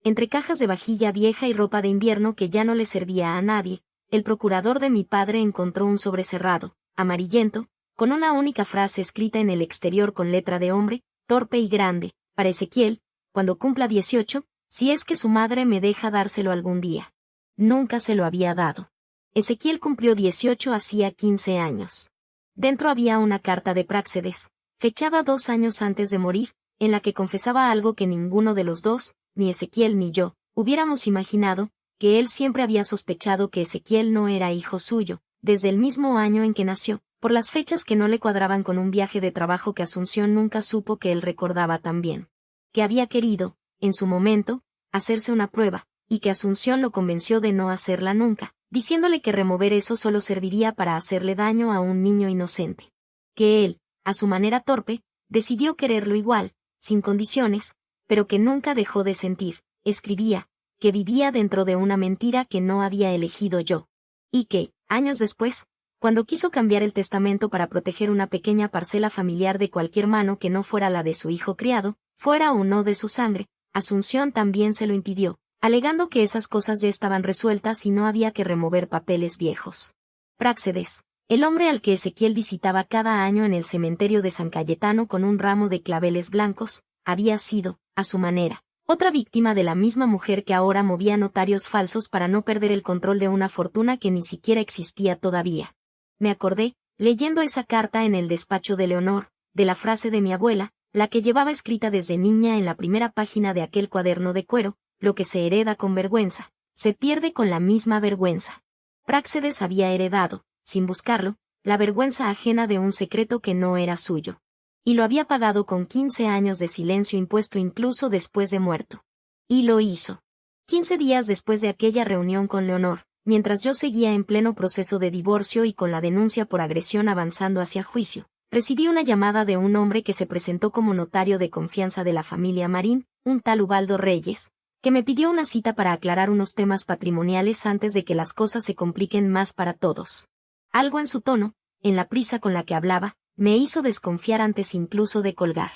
Speaker 1: Entre cajas de vajilla vieja y ropa de invierno que ya no le servía a nadie, el procurador de mi padre encontró un sobre cerrado, amarillento, con una única frase escrita en el exterior con letra de hombre, torpe y grande: para Ezequiel, cuando cumpla 18, si es que su madre me deja dárselo algún día. Nunca se lo había dado. Ezequiel cumplió 18 hacía 15 años. Dentro había una carta de Práxedes, fechada 2 años antes de morir, en la que confesaba algo que ninguno de los dos, ni Ezequiel ni yo, hubiéramos imaginado: que él siempre había sospechado que Ezequiel no era hijo suyo, desde el mismo año en que nació, por las fechas que no le cuadraban con un viaje de trabajo que Asunción nunca supo que él recordaba tan bien. Que había querido, en su momento, hacerse una prueba, y que Asunción lo convenció de no hacerla nunca, diciéndole que remover eso solo serviría para hacerle daño a un niño inocente. Que él, a su manera torpe, decidió quererlo igual, sin condiciones, pero que nunca dejó de sentir, escribía, que vivía dentro de una mentira que no había elegido yo. Y que, años después, cuando quiso cambiar el testamento para proteger una pequeña parcela familiar de cualquier mano que no fuera la de su hijo criado, fuera o no de su sangre, Asunción también se lo impidió, alegando que esas cosas ya estaban resueltas y no había que remover papeles viejos. Práxedes, el hombre al que Ezequiel visitaba cada año en el cementerio de San Cayetano con un ramo de claveles blancos, había sido, a su manera, otra víctima de la misma mujer que ahora movía notarios falsos para no perder el control de una fortuna que ni siquiera existía todavía. Me acordé, leyendo esa carta en el despacho de Leonor, de la frase de mi abuela, la que llevaba escrita desde niña en la primera página de aquel cuaderno de cuero: lo que se hereda con vergüenza, se pierde con la misma vergüenza. Práxedes había heredado, sin buscarlo, la vergüenza ajena de un secreto que no era suyo. Y lo había pagado con 15 años de silencio impuesto incluso después de muerto. Y lo hizo. 15 días después de aquella reunión con Leonor, mientras yo seguía en pleno proceso de divorcio y con la denuncia por agresión avanzando hacia juicio, recibí una llamada de un hombre que se presentó como notario de confianza de la familia Marín, un tal Ubaldo Reyes, que me pidió una cita para aclarar unos temas patrimoniales antes de que las cosas se compliquen más para todos. Algo en su tono, en la prisa con la que hablaba, me hizo desconfiar antes incluso de colgar.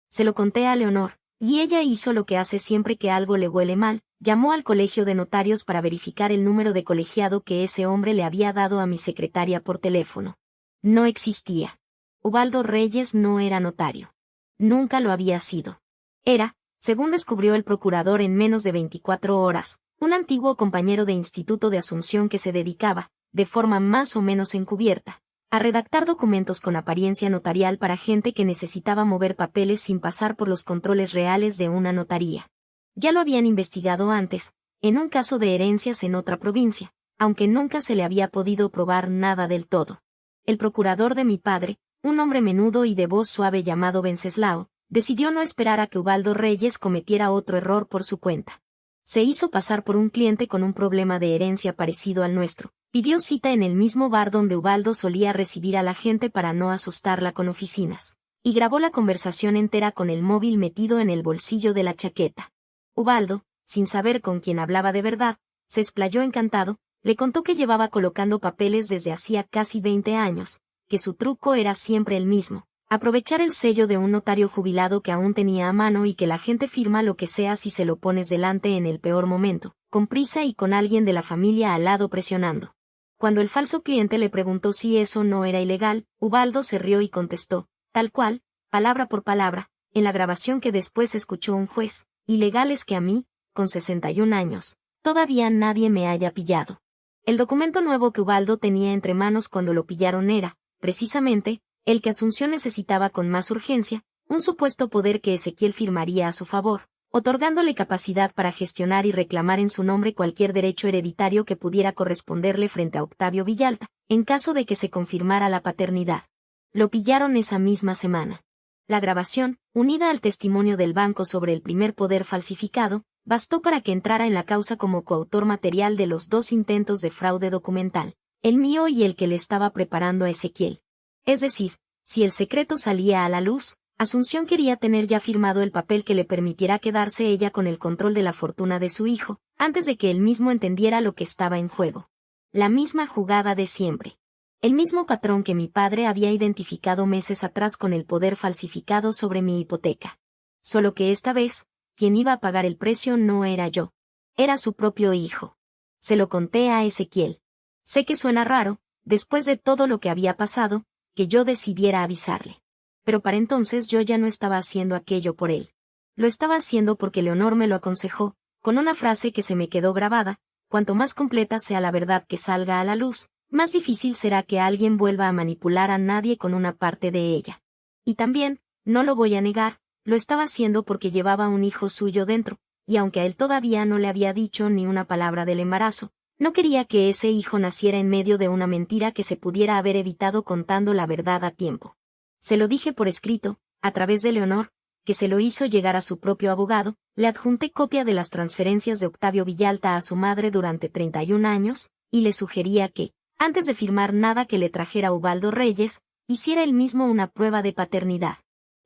Speaker 1: Se lo conté a Leonor, y ella hizo lo que hace siempre que algo le huele mal: llamó al colegio de notarios para verificar el número de colegiado que ese hombre le había dado a mi secretaria por teléfono. No existía. Ubaldo Reyes no era notario. Nunca lo había sido. Era, según descubrió el procurador en menos de 24 horas, un antiguo compañero de instituto de Asunción que se dedicaba, de forma más o menos encubierta, a redactar documentos con apariencia notarial para gente que necesitaba mover papeles sin pasar por los controles reales de una notaría. Ya lo habían investigado antes, en un caso de herencias en otra provincia, aunque nunca se le había podido probar nada del todo. El procurador de mi padre, un hombre menudo y de voz suave llamado Venceslao, decidió no esperar a que Ubaldo Reyes cometiera otro error por su cuenta. Se hizo pasar por un cliente con un problema de herencia parecido al nuestro. Pidió cita en el mismo bar donde Ubaldo solía recibir a la gente para no asustarla con oficinas, y grabó la conversación entera con el móvil metido en el bolsillo de la chaqueta. Ubaldo, sin saber con quién hablaba de verdad, se explayó encantado, le contó que llevaba colocando papeles desde hacía casi 20 años, que su truco era siempre el mismo: aprovechar el sello de un notario jubilado que aún tenía a mano y que la gente firma lo que sea si se lo pones delante en el peor momento, con prisa y con alguien de la familia al lado presionando. Cuando el falso cliente le preguntó si eso no era ilegal, Ubaldo se rió y contestó, tal cual, palabra por palabra, en la grabación que después escuchó un juez: ilegal es que a mí, con 61 años, todavía nadie me haya pillado. El documento nuevo que Ubaldo tenía entre manos cuando lo pillaron era, precisamente, el que Asunción necesitaba con más urgencia: un supuesto poder que Ezequiel firmaría a su favor, otorgándole capacidad para gestionar y reclamar en su nombre cualquier derecho hereditario que pudiera corresponderle frente a Octavio Villalta, en caso de que se confirmara la paternidad. Lo pillaron esa misma semana. La grabación, unida al testimonio del banco sobre el primer poder falsificado, bastó para que entrara en la causa como coautor material de los 2 intentos de fraude documental, el mío y el que le estaba preparando a Ezequiel. Es decir, si el secreto salía a la luz, Asunción quería tener ya firmado el papel que le permitiera quedarse ella con el control de la fortuna de su hijo, antes de que él mismo entendiera lo que estaba en juego. La misma jugada de siempre. El mismo patrón que mi padre había identificado meses atrás con el poder falsificado sobre mi hipoteca. Solo que esta vez, quien iba a pagar el precio no era yo. Era su propio hijo. Se lo conté a Ezequiel. Sé que suena raro, después de todo lo que había pasado, que yo decidiera avisarle. Pero para entonces yo ya no estaba haciendo aquello por él. Lo estaba haciendo porque Leonor me lo aconsejó, con una frase que se me quedó grabada: cuanto más completa sea la verdad que salga a la luz, más difícil será que alguien vuelva a manipular a nadie con una parte de ella. Y también, no lo voy a negar, lo estaba haciendo porque llevaba un hijo suyo dentro, y aunque a él todavía no le había dicho ni una palabra del embarazo, no quería que ese hijo naciera en medio de una mentira que se pudiera haber evitado contando la verdad a tiempo. Se lo dije por escrito, a través de Leonor, que se lo hizo llegar a su propio abogado. Le adjunté copia de las transferencias de Octavio Villalta a su madre durante 31 años, y le sugería que, antes de firmar nada que le trajera Ubaldo Reyes, hiciera él mismo una prueba de paternidad.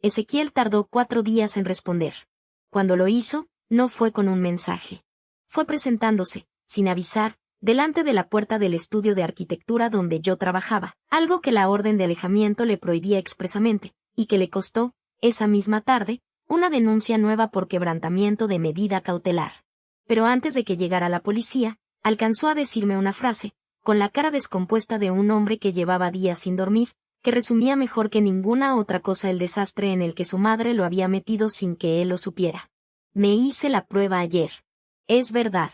Speaker 1: Ezequiel tardó 4 días en responder. Cuando lo hizo, no fue con un mensaje. fue presentándose, sin avisar, delante de la puerta del estudio de arquitectura donde yo trabajaba, algo que la orden de alejamiento le prohibía expresamente, y que le costó, esa misma tarde, una denuncia nueva por quebrantamiento de medida cautelar. Pero antes de que llegara la policía, alcanzó a decirme una frase, con la cara descompuesta de un hombre que llevaba días sin dormir, que resumía mejor que ninguna otra cosa el desastre en el que su madre lo había metido sin que él lo supiera. Me hice la prueba ayer. Es verdad.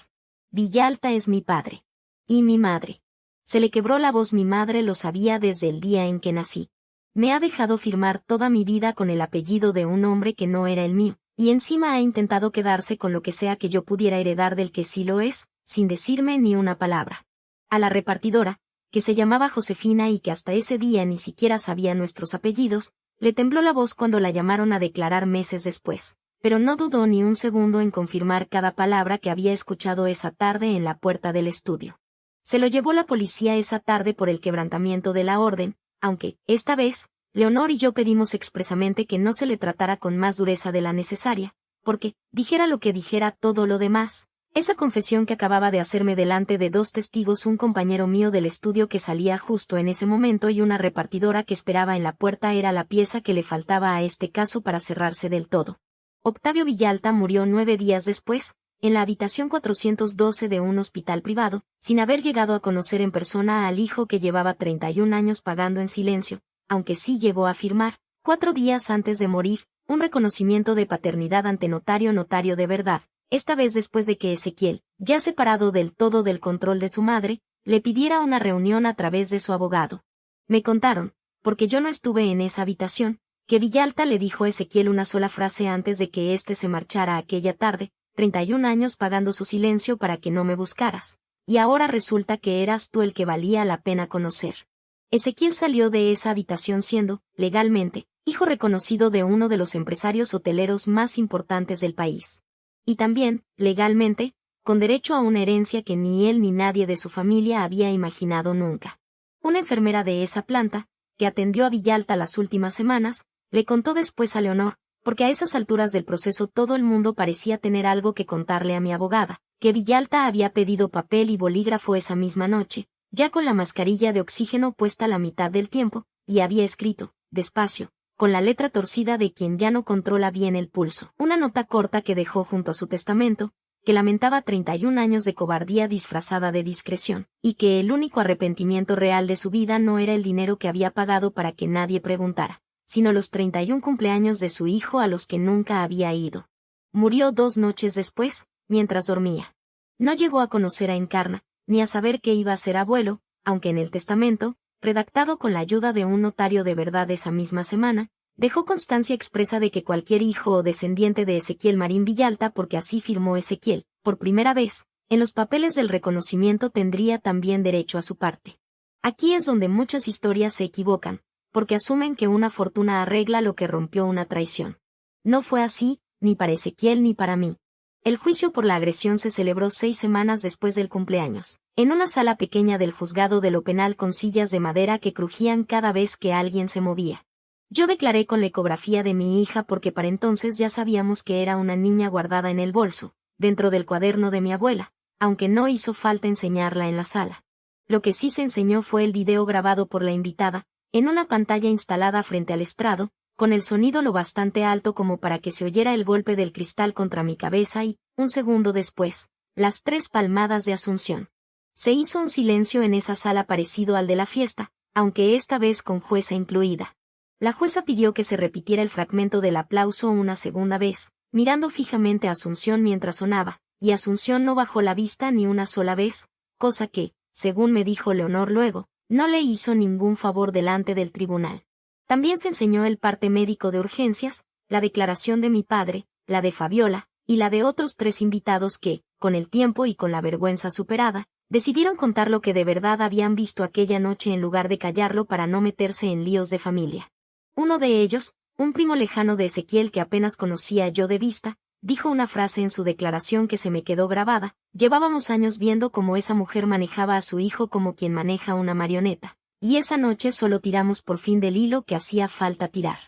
Speaker 1: Villalta es mi padre. Y mi madre. Se le quebró la voz, mi madre lo sabía desde el día en que nací. Me ha dejado firmar toda mi vida con el apellido de un hombre que no era el mío, y encima ha intentado quedarse con lo que sea que yo pudiera heredar del que sí lo es, sin decirme ni una palabra. A la repartidora, que se llamaba Josefina y que hasta ese día ni siquiera sabía nuestros apellidos, le tembló la voz cuando la llamaron a declarar meses después, pero no dudó ni un segundo en confirmar cada palabra que había escuchado esa tarde en la puerta del estudio. Se lo llevó la policía esa tarde por el quebrantamiento de la orden, aunque, esta vez, Leonor y yo pedimos expresamente que no se le tratara con más dureza de la necesaria, porque, dijera lo que dijera todo lo demás, esa confesión que acababa de hacerme delante de dos testigos, un compañero mío del estudio que salía justo en ese momento y una repartidora que esperaba en la puerta, era la pieza que le faltaba a este caso para cerrarse del todo. Octavio Villalta murió 9 días después, en la habitación 412 de un hospital privado, sin haber llegado a conocer en persona al hijo que llevaba 31 años pagando en silencio, aunque sí llegó a firmar, 4 días antes de morir, un reconocimiento de paternidad ante notario de verdad, esta vez después de que Ezequiel, ya separado del todo del control de su madre, le pidiera una reunión a través de su abogado. Me contaron, porque yo no estuve en esa habitación, que Villalta le dijo a Ezequiel una sola frase antes de que éste se marchara aquella tarde, 31 años pagando su silencio para que no me buscaras, y ahora resulta que eras tú el que valía la pena conocer. Ezequiel salió de esa habitación siendo, legalmente, hijo reconocido de uno de los empresarios hoteleros más importantes del país. Y también, legalmente, con derecho a una herencia que ni él ni nadie de su familia había imaginado nunca. Una enfermera de esa planta, que atendió a Villalta las últimas semanas, le contó después a Leonor, porque a esas alturas del proceso todo el mundo parecía tener algo que contarle a mi abogada, que Villalta había pedido papel y bolígrafo esa misma noche, ya con la mascarilla de oxígeno puesta la mitad del tiempo, y había escrito, despacio, con la letra torcida de quien ya no controla bien el pulso, una nota corta que dejó junto a su testamento, que lamentaba 31 años de cobardía disfrazada de discreción, y que el único arrepentimiento real de su vida no era el dinero que había pagado para que nadie preguntara, sino los 31 cumpleaños de su hijo a los que nunca había ido. Murió 2 noches después, mientras dormía. No llegó a conocer a Encarna, ni a saber que iba a ser abuelo, aunque en el testamento, redactado con la ayuda de un notario de verdad esa misma semana, dejó constancia expresa de que cualquier hijo o descendiente de Ezequiel Marín Villalta, porque así firmó Ezequiel, por primera vez, en los papeles del reconocimiento tendría también derecho a su parte. Aquí es donde muchas historias se equivocan, porque asumen que una fortuna arregla lo que rompió una traición. No fue así, ni para Ezequiel ni para mí. El juicio por la agresión se celebró 6 semanas después del cumpleaños, en una sala pequeña del juzgado de lo penal con sillas de madera que crujían cada vez que alguien se movía. Yo declaré con la ecografía de mi hija porque para entonces ya sabíamos que era una niña guardada en el bolso, dentro del cuaderno de mi abuela, aunque no hizo falta enseñarla en la sala. Lo que sí se enseñó fue el video grabado por la invitada, en una pantalla instalada frente al estrado, con el sonido lo bastante alto como para que se oyera el golpe del cristal contra mi cabeza y, un segundo después, las 3 palmadas de Asunción. Se hizo un silencio en esa sala parecido al de la fiesta, aunque esta vez con jueza incluida. La jueza pidió que se repitiera el fragmento del aplauso una segunda vez, mirando fijamente a Asunción mientras sonaba, y Asunción no bajó la vista ni una sola vez, cosa que, según me dijo Leonor luego, no le hizo ningún favor delante del tribunal. También se enseñó el parte médico de urgencias, la declaración de mi padre, la de Fabiola, y la de otros 3 invitados que, con el tiempo y con la vergüenza superada, decidieron contar lo que de verdad habían visto aquella noche en lugar de callarlo para no meterse en líos de familia. Uno de ellos, un primo lejano de Ezequiel que apenas conocía yo de vista, dijo una frase en su declaración que se me quedó grabada: llevábamos años viendo cómo esa mujer manejaba a su hijo como quien maneja una marioneta, y esa noche solo tiramos por fin del hilo que hacía falta tirar.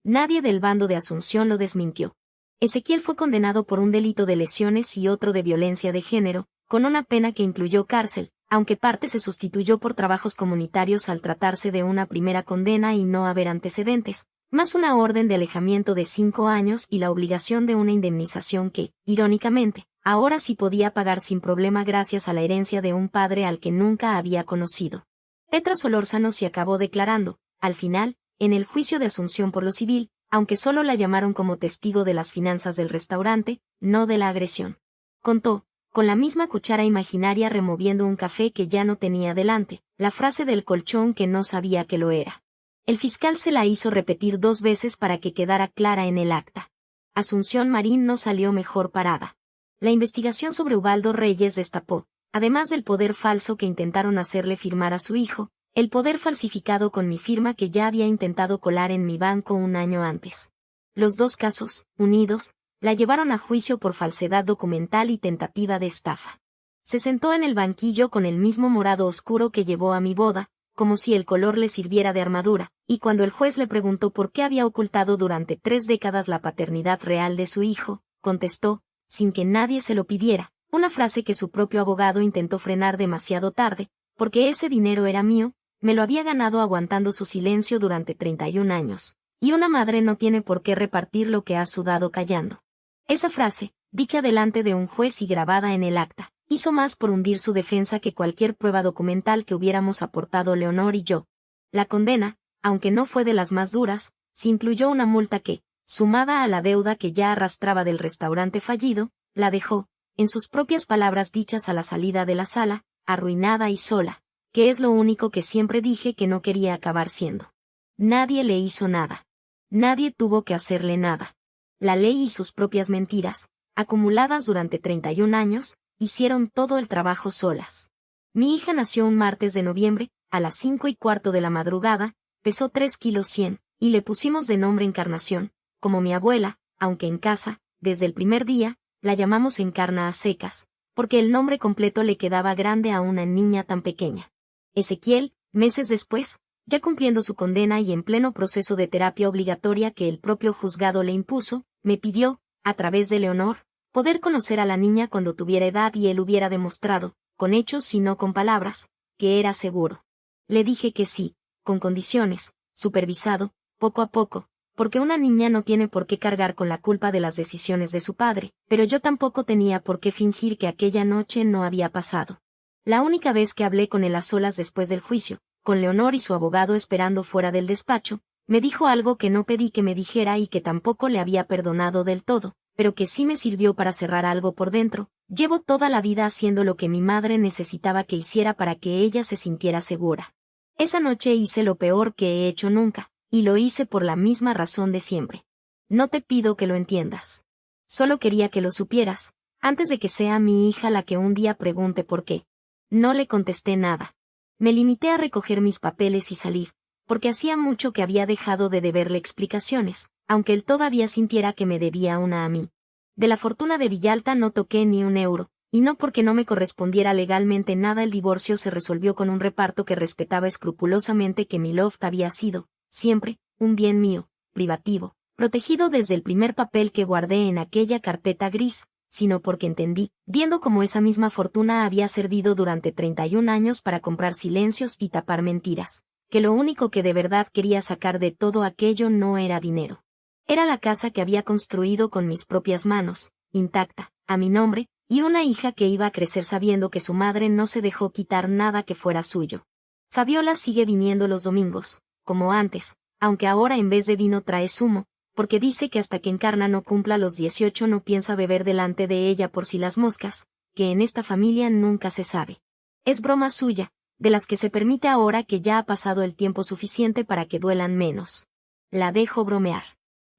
Speaker 1: Nadie del bando de Asunción lo desmintió. Ezequiel fue condenado por un delito de lesiones y otro de violencia de género, con una pena que incluyó cárcel, aunque parte se sustituyó por trabajos comunitarios al tratarse de una primera condena y no haber antecedentes, más una orden de alejamiento de 5 años y la obligación de una indemnización que, irónicamente, ahora sí podía pagar sin problema gracias a la herencia de un padre al que nunca había conocido. Petra Solórzano se acabó declarando, al final, en el juicio de asunción por lo civil, aunque solo la llamaron como testigo de las finanzas del restaurante, no de la agresión. Contó, con la misma cuchara imaginaria removiendo un café que ya no tenía delante, la frase del colchón que no sabía que lo era. El fiscal se la hizo repetir 2 veces para que quedara clara en el acta. Asunción Marín no salió mejor parada. La investigación sobre Ubaldo Reyes destapó, además del poder falso que intentaron hacerle firmar a su hijo, el poder falsificado con mi firma que ya había intentado colar en mi banco un año antes. Los 2 casos, unidos, la llevaron a juicio por falsedad documental y tentativa de estafa. Se sentó en el banquillo con el mismo morado oscuro que llevó a mi boda, como si el color le sirviera de armadura, y cuando el juez le preguntó por qué había ocultado durante 3 décadas la paternidad real de su hijo, contestó, sin que nadie se lo pidiera, una frase que su propio abogado intentó frenar demasiado tarde, porque ese dinero era mío, me lo había ganado aguantando su silencio durante 31 años, y una madre no tiene por qué repartir lo que ha sudado callando. Esa frase, dicha delante de un juez y grabada en el acta, hizo más por hundir su defensa que cualquier prueba documental que hubiéramos aportado Leonor y yo. La condena, aunque no fue de las más duras, se incluyó una multa que, sumada a la deuda que ya arrastraba del restaurante fallido, la dejó, en sus propias palabras dichas a la salida de la sala, arruinada y sola, que es lo único que siempre dije que no quería acabar siendo. Nadie le hizo nada. Nadie tuvo que hacerle nada. La ley y sus propias mentiras, acumuladas durante 31 años, hicieron todo el trabajo solas. Mi hija nació un martes de noviembre, a las 5:15 de la madrugada, pesó 3 kilos 100, y le pusimos de nombre Encarnación, como mi abuela, aunque en casa, desde el primer día, la llamamos Encarna a secas, porque el nombre completo le quedaba grande a una niña tan pequeña. Ezequiel, meses después, ya cumpliendo su condena y en pleno proceso de terapia obligatoria que el propio juzgado le impuso, me pidió, a través de Leonor, poder conocer a la niña cuando tuviera edad y él hubiera demostrado, con hechos y no con palabras, que era seguro. Le dije que sí, con condiciones, supervisado, poco a poco, porque una niña no tiene por qué cargar con la culpa de las decisiones de su padre, pero yo tampoco tenía por qué fingir que aquella noche no había pasado. La única vez que hablé con él a solas después del juicio, con Leonor y su abogado esperando fuera del despacho, me dijo algo que no pedí que me dijera y que tampoco le había perdonado del todo, pero que sí me sirvió para cerrar algo por dentro. Llevo toda la vida haciendo lo que mi madre necesitaba que hiciera para que ella se sintiera segura. Esa noche hice lo peor que he hecho nunca, y lo hice por la misma razón de siempre. No te pido que lo entiendas. Solo quería que lo supieras, antes de que sea mi hija la que un día pregunte por qué. No le contesté nada. Me limité a recoger mis papeles y salir, porque hacía mucho que había dejado de deberle explicaciones, aunque él todavía sintiera que me debía una a mí. De la fortuna de Villalta no toqué ni un euro, y no porque no me correspondiera legalmente nada. El divorcio se resolvió con un reparto que respetaba escrupulosamente que mi loft había sido, siempre, un bien mío, privativo, protegido desde el primer papel que guardé en aquella carpeta gris, sino porque entendí, viendo cómo esa misma fortuna había servido durante 31 años para comprar silencios y tapar mentiras, que lo único que de verdad quería sacar de todo aquello no era dinero. Era la casa que había construido con mis propias manos, intacta, a mi nombre, y una hija que iba a crecer sabiendo que su madre no se dejó quitar nada que fuera suyo. Fabiola sigue viniendo los domingos, como antes, aunque ahora en vez de vino trae zumo, porque dice que hasta que Encarna no cumpla los 18 no piensa beber delante de ella por si las moscas, que en esta familia nunca se sabe. Es broma suya, de las que se permite ahora que ya ha pasado el tiempo suficiente para que duelan menos. La dejo bromear.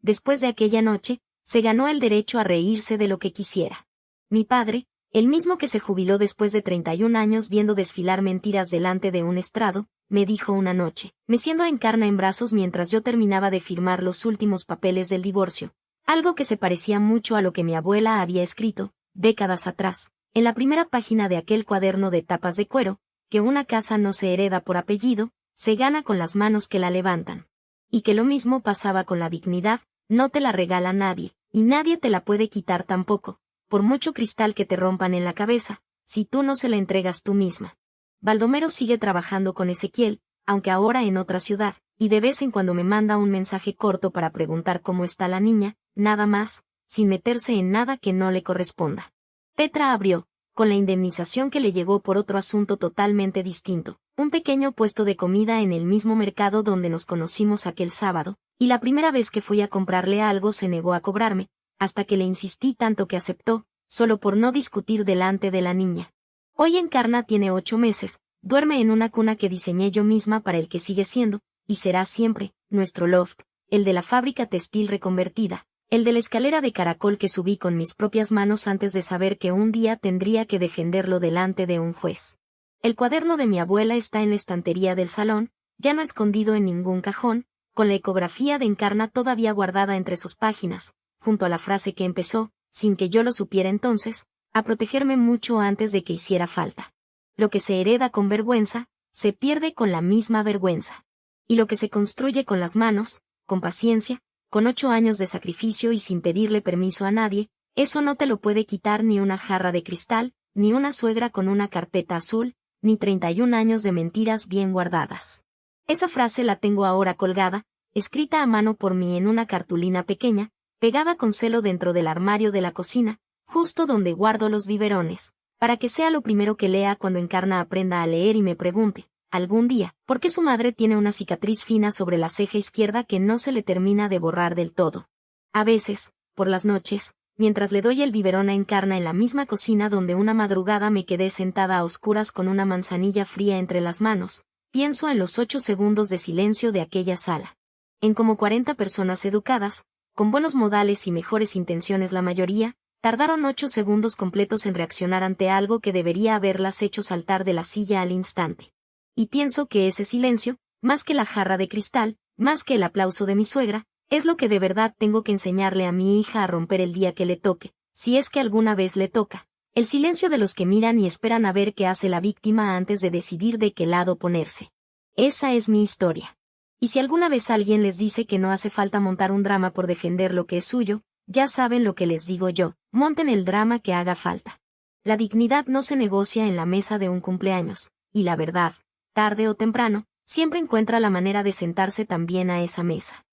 Speaker 1: Después de aquella noche, se ganó el derecho a reírse de lo que quisiera. Mi padre, el mismo que se jubiló después de 31 años viendo desfilar mentiras delante de un estrado, me dijo una noche, meciendo a Encarna en brazos mientras yo terminaba de firmar los últimos papeles del divorcio, algo que se parecía mucho a lo que mi abuela había escrito, décadas atrás, en la primera página de aquel cuaderno de tapas de cuero, que una casa no se hereda por apellido, se gana con las manos que la levantan. Y que lo mismo pasaba con la dignidad, no te la regala nadie, Y nadie te la puede quitar tampoco, por mucho cristal que te rompan en la cabeza, si tú no se la entregas tú misma. Baldomero sigue trabajando con Ezequiel, aunque ahora en otra ciudad, y de vez en cuando me manda un mensaje corto para preguntar cómo está la niña, nada más, sin meterse en nada que no le corresponda. Petra abrió, con la indemnización que le llegó por otro asunto totalmente distinto, un pequeño puesto de comida en el mismo mercado donde nos conocimos aquel sábado, y la primera vez que fui a comprarle algo se negó a cobrarme, hasta que le insistí tanto que aceptó, solo por no discutir delante de la niña. Hoy Encarna tiene 8 meses, duerme en una cuna que diseñé yo misma para el que sigue siendo, y será siempre, nuestro loft, el de la fábrica textil reconvertida, el de la escalera de caracol que subí con mis propias manos antes de saber que un día tendría que defenderlo delante de un juez. El cuaderno de mi abuela está en la estantería del salón, ya no escondido en ningún cajón, con la ecografía de Encarna todavía guardada entre sus páginas, junto a la frase que empezó, sin que yo lo supiera entonces, a protegerme mucho antes de que hiciera falta. Lo que se hereda con vergüenza, se pierde con la misma vergüenza. Y lo que se construye con las manos, con paciencia, con 8 años de sacrificio y sin pedirle permiso a nadie, eso no te lo puede quitar ni una jarra de cristal, ni una suegra con una carpeta azul, ni 31 años de mentiras bien guardadas. Esa frase la tengo ahora colgada, escrita a mano por mí en una cartulina pequeña, pegada con celo dentro del armario de la cocina, justo donde guardo los biberones, para que sea lo primero que lea cuando Encarna aprenda a leer y me pregunte, algún día, por qué su madre tiene una cicatriz fina sobre la ceja izquierda que no se le termina de borrar del todo. A veces, por las noches, mientras le doy el biberón a Encarna en la misma cocina donde una madrugada me quedé sentada a oscuras con una manzanilla fría entre las manos, pienso en los 8 segundos de silencio de aquella sala. En como 40 personas educadas, con buenos modales y mejores intenciones la mayoría, tardaron 8 segundos completos en reaccionar ante algo que debería haberlas hecho saltar de la silla al instante. Y pienso que ese silencio, más que la jarra de cristal, más que el aplauso de mi suegra, es lo que de verdad tengo que enseñarle a mi hija a romper el día que le toque, si es que alguna vez le toca. El silencio de los que miran y esperan a ver qué hace la víctima antes de decidir de qué lado ponerse. Esa es mi historia. Y si alguna vez alguien les dice que no hace falta montar un drama por defender lo que es suyo, ya saben lo que les digo yo, monten el drama que haga falta. La dignidad no se negocia en la mesa de un cumpleaños, y la verdad, tarde o temprano, siempre encuentra la manera de sentarse también a esa mesa.